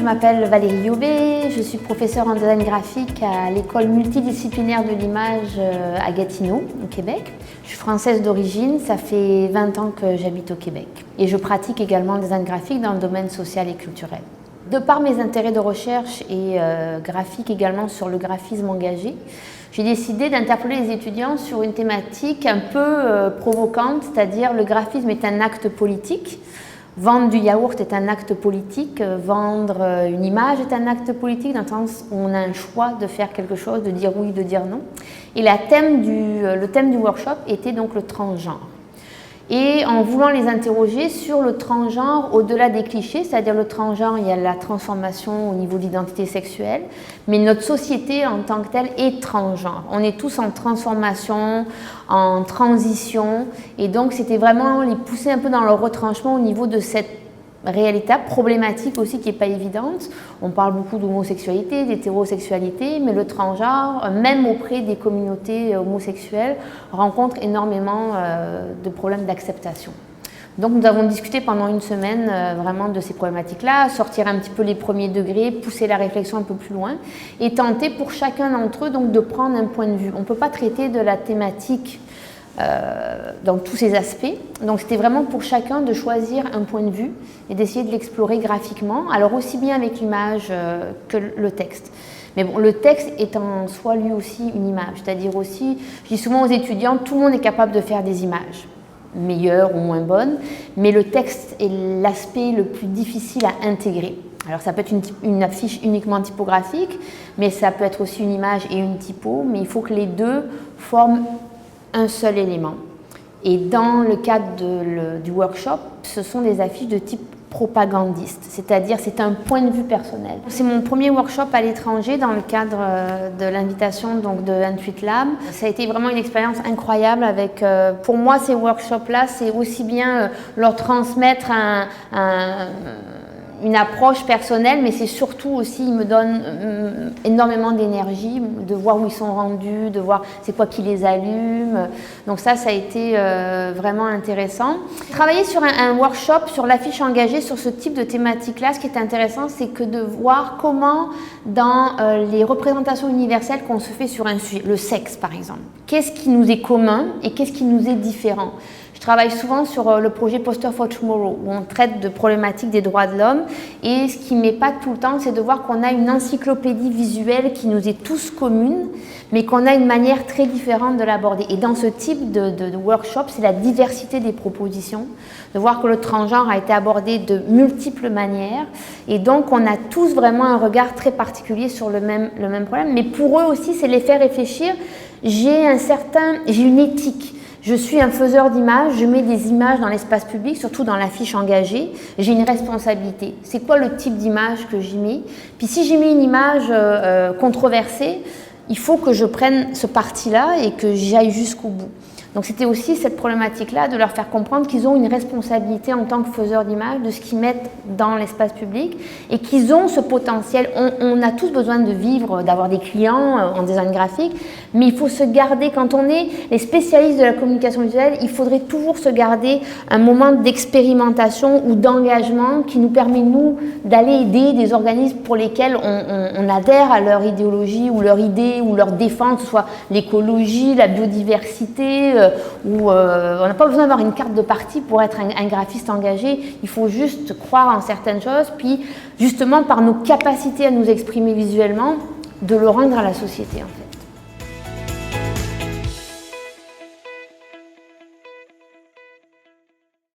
je m'appelle Valérie Aubé, je suis professeure en design graphique à l'école multidisciplinaire de l'image à Gatineau, au Québec. Je suis française d'origine, ça fait 20 ans que j'habite au Québec. Et je pratique également le design graphique dans le domaine social et culturel. De par mes intérêts de recherche et graphique également sur le graphisme engagé, j'ai décidé d'interpeller les étudiants sur une thématique un peu provocante, c'est-à-dire le graphisme est un acte politique. Vendre du yaourt est un acte politique, vendre une image est un acte politique, dans le sens où on a un choix de faire quelque chose, de dire oui, de dire non. Et le thème du workshop était donc le transgenre. Et en voulant les interroger sur le transgenre au-delà des clichés, c'est-à-dire le transgenre, il y a la transformation au niveau de l'identité sexuelle, mais notre société en tant que telle est transgenre. On est tous en transformation, en transition, et donc c'était vraiment les pousser un peu dans leur retranchement au niveau de cette réalité problématique aussi qui n'est pas évidente. On parle beaucoup d'homosexualité, d'hétérosexualité, mais le transgenre, même auprès des communautés homosexuelles, rencontre énormément de problèmes d'acceptation. Donc nous avons discuté pendant une semaine vraiment de ces problématiques-là, sortir un petit peu les premiers degrés, pousser la réflexion un peu plus loin et tenter pour chacun d'entre eux donc, de prendre un point de vue. On ne peut pas traiter de la thématique dans tous ces aspects. Donc c'était vraiment pour chacun de choisir un point de vue et d'essayer de l'explorer graphiquement, alors aussi bien avec l'image que le texte. Mais bon, le texte est en soi lui aussi une image, c'est-à-dire aussi, je dis souvent aux étudiants, tout le monde est capable de faire des images, meilleures ou moins bonnes, mais le texte est l'aspect le plus difficile à intégrer. Alors ça peut être une affiche uniquement typographique, mais ça peut être aussi une image et une typo, mais il faut que les deux forment un seul élément. Et dans le cadre du workshop, ce sont des affiches de type propagandiste, c'est-à-dire c'est un point de vue personnel. C'est mon premier workshop à l'étranger dans le cadre de l'invitation donc de 28 Lab. Ça a été vraiment une expérience incroyable avec, pour moi ces workshops-là, c'est aussi bien leur transmettre une approche personnelle, mais c'est surtout aussi, ils me donnent énormément d'énergie, de voir où ils sont rendus, de voir c'est quoi qui les allume. Donc ça a été vraiment intéressant. Travailler sur un workshop, sur l'affiche engagée, sur ce type de thématique-là, ce qui est intéressant, c'est que de voir comment dans les représentations universelles qu'on se fait sur un sujet, le sexe par exemple, qu'est-ce qui nous est commun et qu'est-ce qui nous est différent. Je travaille souvent sur le projet Poster for Tomorrow où on traite de problématiques des droits de l'homme et ce qui m'épate tout le temps, c'est de voir qu'on a une encyclopédie visuelle qui nous est tous commune, mais qu'on a une manière très différente de l'aborder. Et dans ce type de workshop, c'est la diversité des propositions, de voir que le transgenre a été abordé de multiples manières et donc on a tous vraiment un regard très particulier sur le même problème. Mais pour eux aussi, c'est les faire réfléchir. J'ai une éthique. Je suis un faiseur d'images, je mets des images dans l'espace public, surtout dans l'affiche engagée. J'ai une responsabilité. C'est quoi le type d'image que j'y mets? Puis si j'y mets une image controversée, il faut que je prenne ce parti-là et que j'aille jusqu'au bout. Donc c'était aussi cette problématique-là de leur faire comprendre qu'ils ont une responsabilité en tant que faiseurs d'images de ce qu'ils mettent dans l'espace public et qu'ils ont ce potentiel. On a tous besoin de vivre, d'avoir des clients en design graphique, mais il faut se garder, quand on est les spécialistes de la communication visuelle, il faudrait toujours se garder un moment d'expérimentation ou d'engagement qui nous permet, nous, d'aller aider des organismes pour lesquels on adhère à leur idéologie ou leur idée ou leur défense, que ce soit l'écologie, la biodiversité, où on n'a pas besoin d'avoir une carte de parti pour être un graphiste engagé, il faut juste croire en certaines choses, puis justement par nos capacités à nous exprimer visuellement, de le rendre à la société en fait.